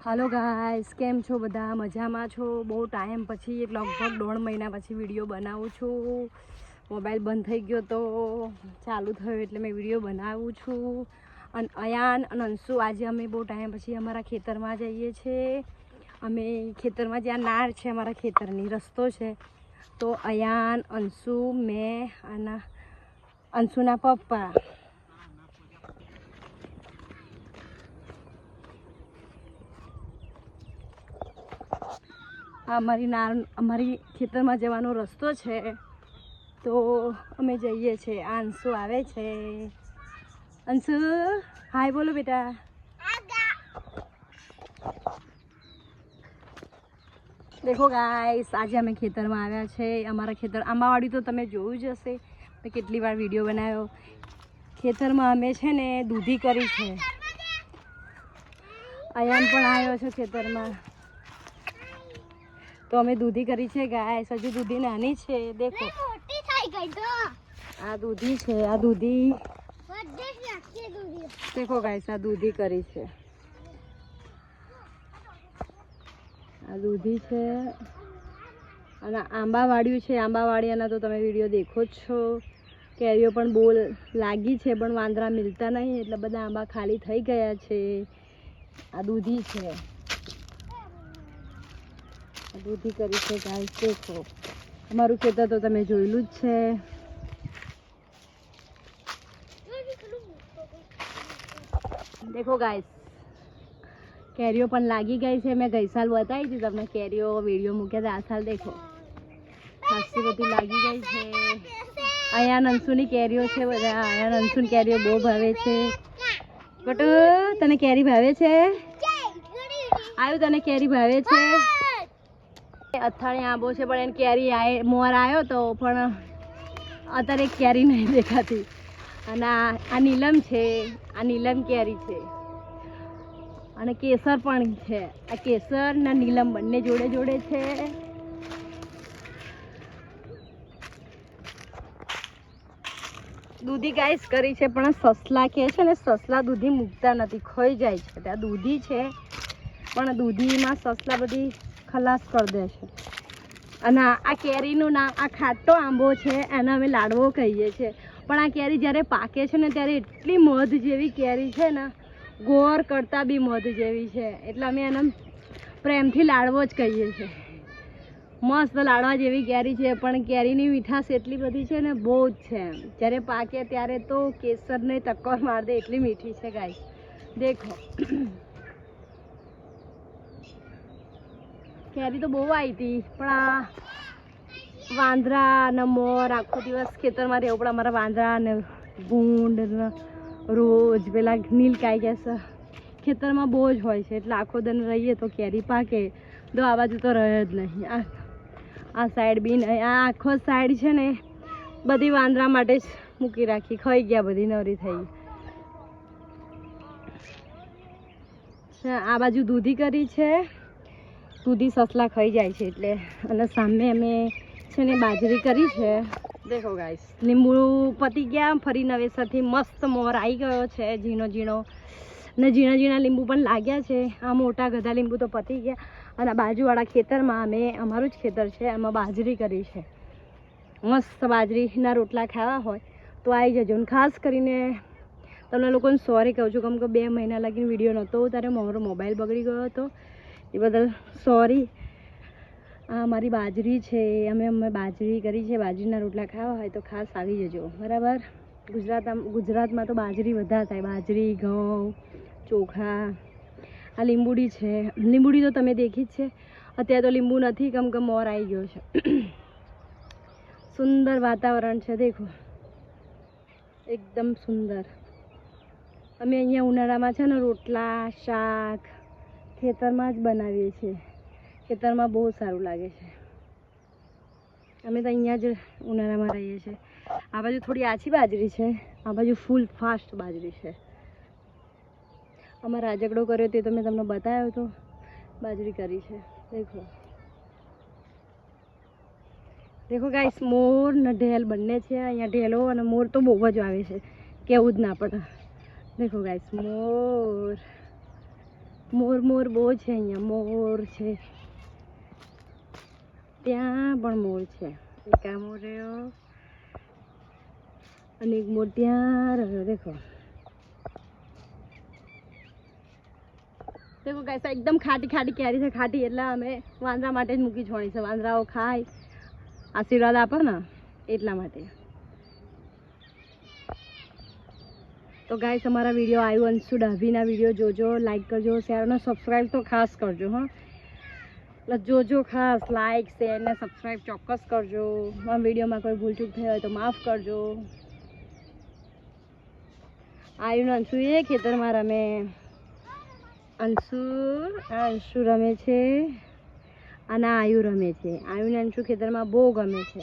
Hello guys, केम छो बधा? मजामां छो? बहुत टाइम पछी लगभग 1.5 महीना पछी वीडियो बनावुं छुं। मोबाइल बंद थई गयो तो चालू थयो एटले मैं वीडियो बनावुं छुं। अने अयान अने अंशु आज अमे बहुत टाइम पछी अमारा खेतरमां जईए छे। अमे खेतरमां ज्यां नार छे अमारा खेतरनी रस्तो छे तो अयान, अंशु, मैं अने अंशुना पप्पा अमारी खेतर में जवानो रस्तो छे तो अमे जईए छे। अंशु आवे छे। अंशु हाय बोलो बेटा। देखो गाइस, आज अमे खेतर में आव्या छे। अमारा खेतर आंबावाड़ी तो तमे जोयुं ज हशे, मैं केटली वार विडियो बनाव्यो। खेतर में अमे छे ने दूधी करी छे। अयान पण आव्यो छे खेतर में तो अमे दूधी करी छे गाइस। हजू दूधी नानी छे, देखो आ दूधी छे। आ दूधी देखो गाइस, आ दूधी करी छे। आ दूधी छे अने आंबावाड़ियुं छे। आंबावाड़ियाना तो तमे विडियो देखो ज छो। केरीओ पण बो लागी छे पण वांदरा मिलता नहीं એટલે બધા आंबा खाली થઈ ગયા છે। आ दूधी छे। दूधी करी छे गाइस। देखो अमारू खेतर तो तमे जोयेलुं ज छे। देखो गाइस, केरीओ पण लागी गई छे। मैं गई साल बताई थी तमने केरीओ वीडियो मूक्या था। आ साल देखो खासी बधी लागी गई छे। अयान अंशुनी केरीओ छे बधा। अयान अंशुनी केरीओ बहू भावे छे। बटू तने केरी भावे छे? आयु तने केरी भावे छे? अथाणी आंबो छे पण एनी केरी आए मोर आयो तो पण अत्यारे केरी नहीं देखाती। अने आ नीलम छे। आ नीलम केरी छे अने केसर पण छे। आ केसर ना नीलम बंने जोड़े जोड़े छे। दूधी गाइस करी छे पण ससला के छे ने ससला दूधी मूकता नथी, खाई जाय छे। त्या दूधी छे पण दूधीमां ससला बधी खलास कर दे छे। अने आ केरीनुं नाम आ खाटो आंबो छे एने अमे लाडवो कहीए छे। पण आ केरी ज्यारे पाके छे ने त्यारे एटली मध जेवी केरी छे ने, गोर करता बी मध जेवी छे એટલે અમે એને પ્રેમથી લાડવો જ કહીએ છીએ। મસ્ત લાડવા જેવી કેરી છે પણ કેરીની મીઠાશ એટલી બધી છે ને, બહુ જ છે। જ્યારે પાકે ત્યારે તો કેસરને ટક્કર માર દે એટલી મીઠી છે ગાઈસ। देखो केरी तो बहु आई थी पण आ वांदरा ने मोर आखो दिवस खेतर में रहेवुं पड़े। अमारा वांदरा ने भूंड ने रोज पेला नीलकाई गया खेतर में बहू ज होय छे એટલે आखो दिन रहीए तो केरी पाके तो आ बाजू तो रहे ज नहीं। आ साइड बी नहीं। आ आखो साइड छे ने बधी वांदरा माटे ज मूकी राखी। खाई गया बधी नवरी थई। आ बाजू दूधी करी छे। दूधी ससला खाई जाय छे એટલે। અને સામે અમે છે ને બાજરી કરી છે। देखो गाइस, લીંબુ પતી ગયા ફરી નવેસરથી મસ્ત મોર આવી ગયો છે। ઝીણો ઝીણો ને ઝીણા ઝીણા લીંબુ પણ લાગ્યા છે। આ મોટા ગધા લીંબુ તો પતી ગયા। અને બાજુવાળા ખેતરમાં અમે અમારું જ ખેતર છે એમાં બાજરી કરી છે। મસ્ત બાજરીના રોટલા ખાવા હોય તો આવી જજો। અને ખાસ કરીને તમને લોકોને સોરી કહું છું કેમ કે 2 મહિના લગીને વિડીયો નહોતો ત્યારે મારો મોબાઈલ બગડી ગયો હતો એ બદલ સોરી। આ મારી બાજરી છે। અમે બાજરી કરી છે। બાજરીના રોટલા ખાવા હોય તો ખાસ આવી જજો, બરાબર। ગુજરાતમાં તો બાજરી વધારે થાય। બાજરી, ઘઉં, ચોખા। આ લીંબુડી છે। લીંબુડી તો તમે દેખી જ છે। અત્યારે તો લીંબુ નથી કેમ કે મોર આવી ગયો છે। સુંદર વાતાવરણ છે। देखो एकदम सुंदर। અમે અહીંયા ઉનાળામાં છે ને રોટલા શાક ખેતરમાં જ બનાવીએ છીએ। ખેતરમાં બહુ સારું લાગે છે। અમે તો અહીંયા જ ઉનાળામાં રહીએ છીએ। આ બાજુ થોડી આછી બાજરી છે, આ બાજુ ફૂલ ફાસ્ટ બાજરી છે। અમારે રાજગડો કર્યો તે તો મેં તમને બતાવ્યો તો બાજરી કરી છે। देखो देखो गाइस, मोर ने ढेल बने छे। अहींया ढेलो अने मोर तो बहु ज आवे छे, कहेवुं ज ना पड़े। देखो गाइस, मोर મોર બહુ છે અહીંયા, મોર છે, ત્યાં પણ મોર છે. એક આ મોર રહ્યો અને એક મોર ત્યાં રહ્યો. દેખો દેખો ગાઈસ, એકદમ ખાટી ખાટી કેરી છે. ખાટી એટલે અમે વાંદરા માટે જ મૂકી છોડી છે. વાંદરાઓ ખાય, આશીર્વાદ આપે ને એટલા માટે. તો ગાઈસ, અમારા વિડીયો આવ્યું અંશુ ડાભીના વિડીયો જોજો, લાઈક કરજો, શેર અને સબસ્ક્રાઈબ તો ખાસ કરજો. હા, એટલે જોજો ખાસ, લાઈક શેર ને સબસ્ક્રાઈબ ચોક્કસ કરજો. મારા વિડીયોમાં કોઈ ભૂલચૂક થઈ હોય તો માફ કરજો. આવ્યું અંશુ એ ખેતરમાં રમે. અંશુ રમે છે અને આયુ રમે છે. આયુને અંશુ ખેતરમાં બહુ ગમે છે.